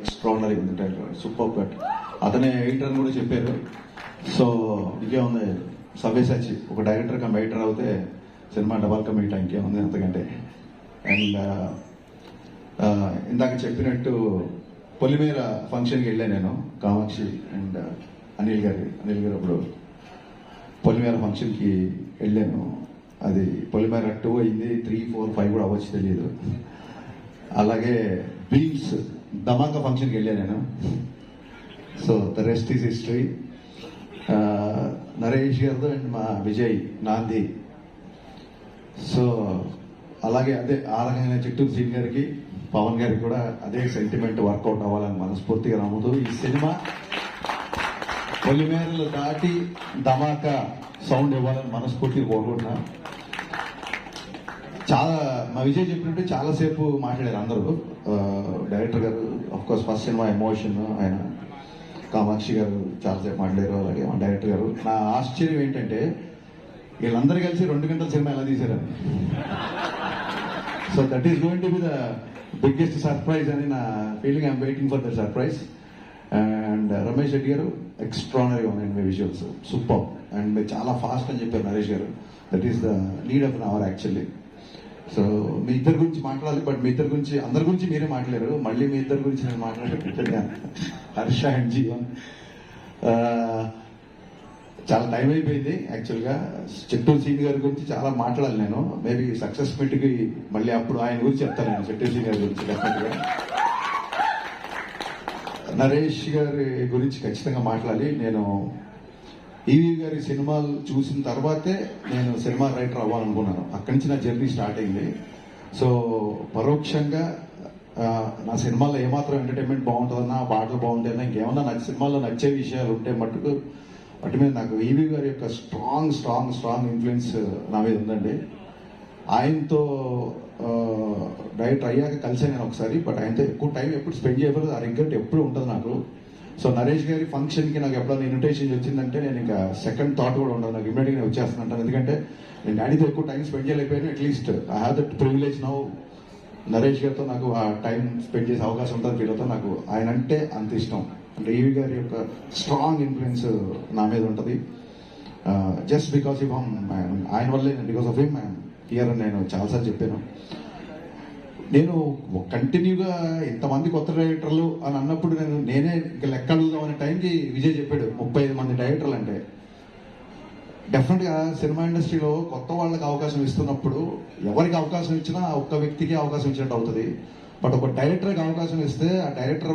Extraordinary ఉంది title, super cut. అతనే editor అని కూడా చెప్పారు. సో ఇంకేముంది, సవ్యసాచి ఒక డైరెక్టర్ కమ్ ఎడిటర్ అవుతే సినిమా డబల్ కమిట్ ఇంకేముంది అంతకంటే. అండ్ ఇందాక చెప్పినట్టు పొలిమేర ఫంక్షన్కి వెళ్ళాను నేను, కామాక్షి అండ్ అనిల్ గారు అప్పుడు పొలిమేర ఫంక్షన్కి వెళ్ళాను. అది పొలిమేర 2 అయింది, 3, 4, 5 కూడా అవ్వచ్చు తెలియదు. అలాగే బీమ్స్ ధమాకా ఫంక్షన్కి వెళ్ళాను నేను. So the rest is history. Naresh గారితో అండ్ మా విజయ్ నాంది. సో అలాగే అదే ఆ రకంగా చిట్టూరు సీన్ గారికి పవన్ గారికి కూడా అదే సెంటిమెంట్ వర్కౌట్ అవ్వాలని మనస్ఫూర్తిగా నమ్ముతూ ఈ సినిమా పొలిమేరలు దాటి ధమాకా సౌండ్ ఇవ్వాలని మనస్ఫూర్తిగా కోరుకుంటున్నా. చాలా మా విజయ్ చెప్పినట్టు చాలాసేపు మాట్లాడారు అందరూ. డైరెక్టర్ గారు కోర్స్ ఫస్ట్ సినిమా ఎమోషన్, ఆయన కామాక్షి గారు చాలాసేపు మాట్లాడారు, అలాగే మా డైరెక్టర్ గారు. నా ఆశ్చర్యం ఏంటంటే వీళ్ళందరూ కలిసి 2 గంటల సినిమా ఎలా తీశారని. So that is going to be the biggest surprise అని నా feeling. I'm waiting for the surprise. And Ramesh Reddy garu extraordinary ఉన్నాయండి మీ విజువల్స్, సూపర్. అండ్ మీరు చాలా ఫాస్ట్ అని చెప్పారు Naresh garu. That is the need of an hour actually. So మీ ఇద్దరి గురించి మాట్లాడాలి, బట్ మీ ఇద్దరి గురించి అందరి గురించి మీరే మాట్లాడారు. మళ్ళీ మీ ఇద్దరి గురించి నేను మాట్లాడేటట్టుగా హర్ష అండ్ జీవన్. చాలా టైం అయిపోయింది యాక్చువల్గా. చిట్టూరు సీన్ గారి గురించి చాలా మాట్లాడాలి నేను. మేబీ సక్సెస్ మీట్కి మళ్ళీ అప్పుడు ఆయన గురించి చెప్తాను నేను, చిట్టూరు సీన్ గారి గురించి డెఫినెట్గా. నరేష్ గారి గురించి ఖచ్చితంగా మాట్లాడాలి. నేను ఈవీ గారి సినిమాలు చూసిన తర్వాతే నేను సినిమా రైటర్ అవ్వాలనుకున్నాను. అక్కడి నుంచి నా జర్నీ స్టార్ట్ అయింది. సో పరోక్షంగా నా సినిమాలో ఏమాత్రం ఎంటర్టైన్మెంట్ బాగుంటుందన్నా, పాటలు బాగుంటాయన్నా, ఇంకేమన్నా నాకు సినిమాలో నచ్చే విషయాలు ఉంటే మటుకు వాటి మీద నాకు ఈవీ గారి యొక్క స్ట్రాంగ్ ఇన్ఫ్లుయెన్స్ నా మీద ఉందండి. ఆయనతో డైరెక్టర్ అయ్యాక కలిసాను నేను ఒకసారి, బట్ ఆయనతో ఎక్కువ టైం ఎప్పుడు స్పెండ్ చేయకూడదు, ఆ రిగ్రెట్ ఎప్పుడు ఉంటుంది నాకు. సో నరేష్ గారి ఫంక్షన్కి నాకు ఎప్పుడైనా ఇన్విటేషన్ వచ్చిందంటే నేను ఇంకా సెకండ్ థాట్ కూడా ఉండదు, నాకు ఇమీడియట్గా నేను వచ్చేస్తాను. ఎందుకంటే నేను డాడీతో ఎక్కువ టైం స్పెండ్ చేయలేకపోయాను. At least I have that privilege now. Naresh గారితో నాకు ఆ టైం స్పెండ్ చేసే అవకాశం ఉంటుంది ఫీల్ అవుతా. నాకు ఆయన అంటే అంత ఇష్టం. అంటే ఈవీ గారి యొక్క స్ట్రాంగ్ ఇన్ఫ్లుయెన్స్ నా మీద ఉంటుంది. జస్ట్ బికాస్ ఆఫ్ ఆయన వల్లే, because of him I'm here అని నేను చాలాసార్లు చెప్పాను. నేను కంటిన్యూగా ఇంతమంది కొత్త డైరెక్టర్లు అని అన్నప్పుడు నేనే ఇంకా లెక్క అడుగుదాం అనే టైంకి విజయ్ చెప్పాడు 35 మంది డైరెక్టర్లు అంటే. డెఫినెట్గా సినిమా ఇండస్ట్రీలో కొత్త వాళ్ళకి అవకాశం ఇస్తున్నప్పుడు ఎవరికి అవకాశం ఇచ్చినా ఒక్క వ్యక్తికి అవకాశం ఇచ్చినట్టు అవుతుంది. బట్ ఒక డైరెక్టర్కి అవకాశం ఇస్తే ఆ డైరెక్టర్